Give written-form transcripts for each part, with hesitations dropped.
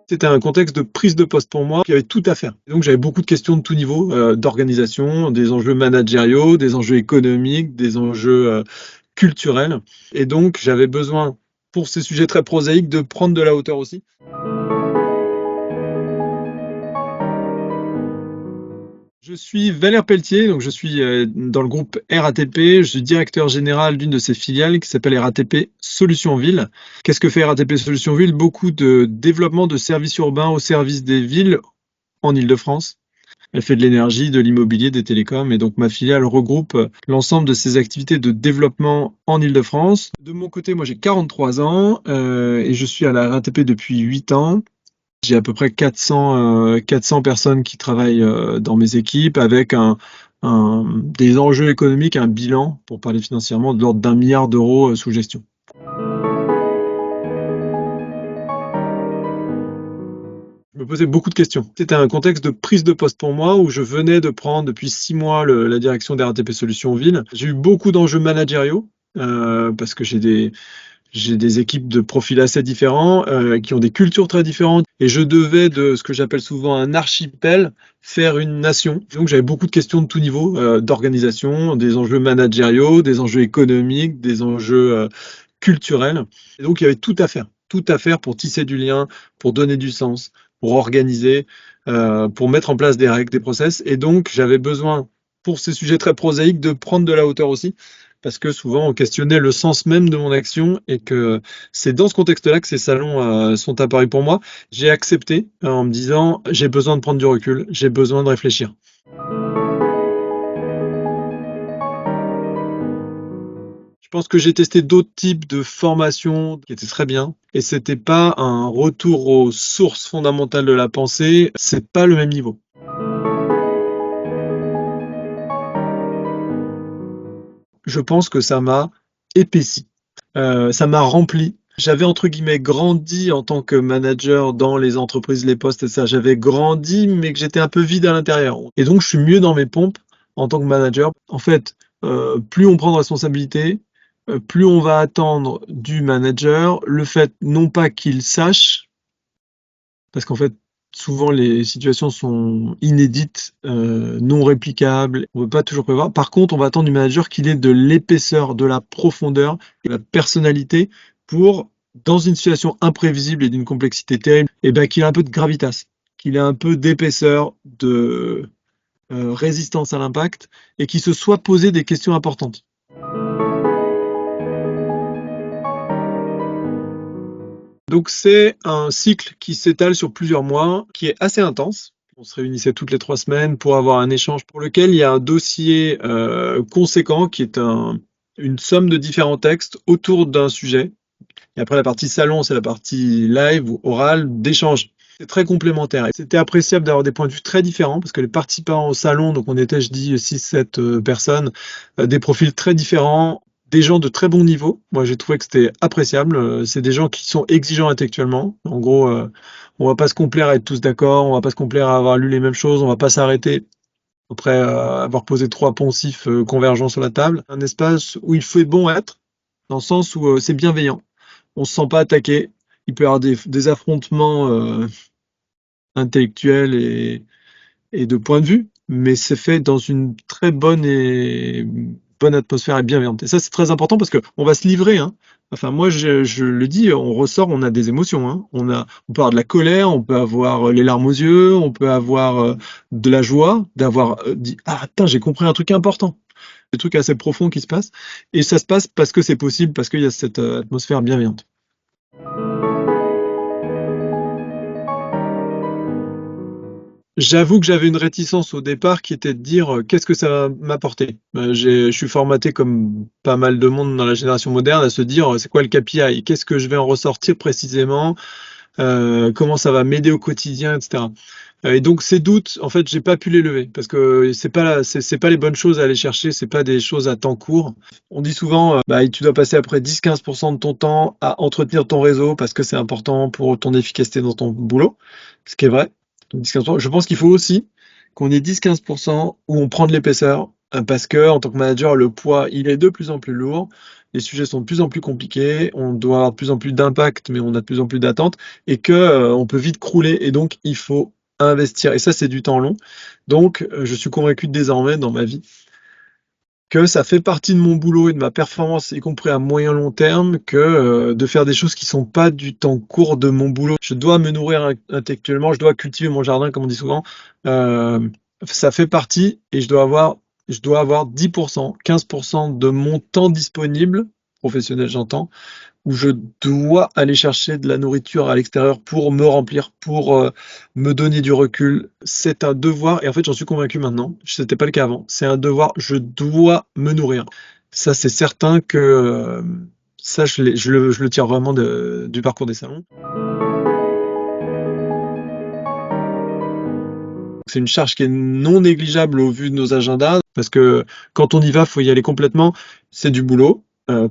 C'était un contexte de prise de poste pour moi qui avait tout à faire. Donc j'avais beaucoup de questions de tout niveau, d'organisation, des enjeux managériaux, des enjeux économiques, des enjeux culturels. Et donc j'avais besoin, pour ces sujets très prosaïques, de prendre de la hauteur aussi. Je suis Valère Pelletier, donc je suis dans le groupe RATP, je suis directeur général d'une de ses filiales qui s'appelle RATP Solutions Ville. Qu'est-ce que fait RATP Solutions Ville? Beaucoup de développement de services urbains au service des villes en Île-de-France. Elle fait de l'énergie, de l'immobilier, des télécoms, et donc ma filiale regroupe l'ensemble de ces activités de développement en Île-de-France. De mon côté, moi j'ai 43 ans et je suis à la RATP depuis 8 ans. J'ai à peu près 400 personnes qui travaillent dans mes équipes avec des enjeux économiques, un bilan, pour parler financièrement, de l'ordre d'1 milliard d'euros sous gestion. Je me posais beaucoup de questions. C'était un contexte de prise de poste pour moi où je venais de prendre depuis 6 mois la direction d'RATP Solutions Ville. J'ai eu beaucoup d'enjeux managériaux parce que j'ai des équipes de profils assez différents, qui ont des cultures très différentes. Et je devais, de ce que j'appelle souvent un archipel, faire une nation. Donc j'avais beaucoup de questions de tout niveau, d'organisation, des enjeux managériaux, des enjeux économiques, des enjeux culturels. Et donc il y avait tout à faire pour tisser du lien, pour donner du sens, pour organiser, pour mettre en place des règles, des process. Et donc j'avais besoin, pour ces sujets très prosaïques, de prendre de la hauteur aussi parce que souvent on questionnait le sens même de mon action et que c'est dans ce contexte-là que ces salons sont apparus pour moi. J'ai accepté en me disant j'ai besoin de prendre du recul, j'ai besoin de réfléchir. Je pense que j'ai testé d'autres types de formations qui étaient très bien et c'était pas un retour aux sources fondamentales de la pensée, c'est pas le même niveau. Je pense que ça m'a épaissi. Ça m'a rempli. J'avais entre guillemets grandi en tant que manager dans les entreprises, les postes et ça. J'avais grandi, mais que j'étais un peu vide à l'intérieur. Et donc, je suis mieux dans mes pompes en tant que manager. En fait, plus on prend de responsabilité, plus on va attendre du manager le fait non pas qu'il sache, parce qu'en fait, souvent les situations sont inédites, non réplicables, on ne peut pas toujours prévoir. Par contre, on va attendre du manager qu'il ait de l'épaisseur, de la profondeur, de la personnalité pour, dans une situation imprévisible et d'une complexité terrible, et ben, qu'il ait un peu de gravitas, qu'il ait un peu d'épaisseur, de résistance à l'impact et qu'il se soit posé des questions importantes. Donc c'est un cycle qui s'étale sur plusieurs mois, qui est assez intense. On se réunissait toutes les 3 semaines pour avoir un échange pour lequel il y a un dossier conséquent qui est une somme de différents textes autour d'un sujet. Et après la partie salon, c'est la partie live ou orale d'échange. C'est très complémentaire. Et c'était appréciable d'avoir des points de vue très différents parce que les participants au salon, donc on était, je dis, 6-7 personnes, des profils très différents, des gens de très bon niveau. Moi, j'ai trouvé que c'était appréciable. C'est des gens qui sont exigeants intellectuellement. En gros, on va pas se complaire à être tous d'accord, on va pas se complaire à avoir lu les mêmes choses, on va pas s'arrêter après avoir posé 3 poncifs convergents sur la table. Un espace où il fait bon être, dans le sens où c'est bienveillant. On se sent pas attaqué. Il peut y avoir des affrontements intellectuels et de point de vue, mais c'est fait dans une très bonne atmosphère et bienveillante. Et ça, c'est très important parce que on va se livrer, hein. Enfin, moi, je le dis, on ressort, on a des émotions, hein. On peut avoir de la colère, on peut avoir les larmes aux yeux, on peut avoir de la joie d'avoir dit, ah, putain, j'ai compris un truc important. Des trucs assez profonds qui se passent. Et ça se passe parce que c'est possible, parce qu'il y a cette atmosphère bienveillante. J'avoue que j'avais une réticence au départ qui était de dire qu'est-ce que ça va m'apporter. Je suis formaté comme pas mal de monde dans la génération moderne à se dire c'est quoi le KPI, qu'est-ce que je vais en ressortir précisément, comment ça va m'aider au quotidien, etc. Et donc ces doutes, en fait, j'ai pas pu les lever parce que c'est pas les bonnes choses à aller chercher, c'est pas des choses à temps court. On dit souvent, bah, tu dois passer après 10-15% de ton temps à entretenir ton réseau parce que c'est important pour ton efficacité dans ton boulot, ce qui est vrai. 10-15%. Je pense qu'il faut aussi qu'on ait 10-15% où on prend de l'épaisseur parce que en tant que manager, le poids, il est de plus en plus lourd les sujets sont de plus en plus compliqués, on doit avoir de plus en plus d'impact, mais on a de plus en plus d'attentes, et que on peut vite crouler, et donc il faut investir. Et ça, c'est du temps long. Donc, je suis convaincu désormais dans ma vie que ça fait partie de mon boulot et de ma performance, y compris à moyen long terme, que de faire des choses qui sont pas du temps court de mon boulot. Je dois me nourrir intellectuellement, je dois cultiver mon jardin, comme on dit souvent. Ça fait partie, et je dois avoir 10%, 15% de mon temps disponible, professionnel j'entends, où je dois aller chercher de la nourriture à l'extérieur pour me remplir, pour me donner du recul. C'est un devoir, et en fait j'en suis convaincu maintenant, c'était pas le cas avant, c'est un devoir, je dois me nourrir. Ça c'est certain que ça je le tire vraiment du parcours des salons. C'est une charge qui est non négligeable au vu de nos agendas, parce que quand on y va, faut y aller complètement. C'est du boulot.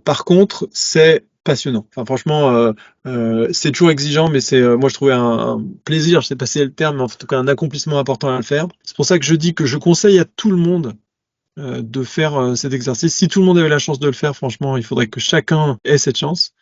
Par contre, c'est passionnant. Enfin, franchement, c'est toujours exigeant, mais c'est, moi, je trouvais un plaisir, je sais pas si c'est le terme, mais en tout cas, un accomplissement important à le faire. C'est pour ça que je dis que je conseille à tout le monde de faire cet exercice. Si tout le monde avait la chance de le faire, franchement, il faudrait que chacun ait cette chance.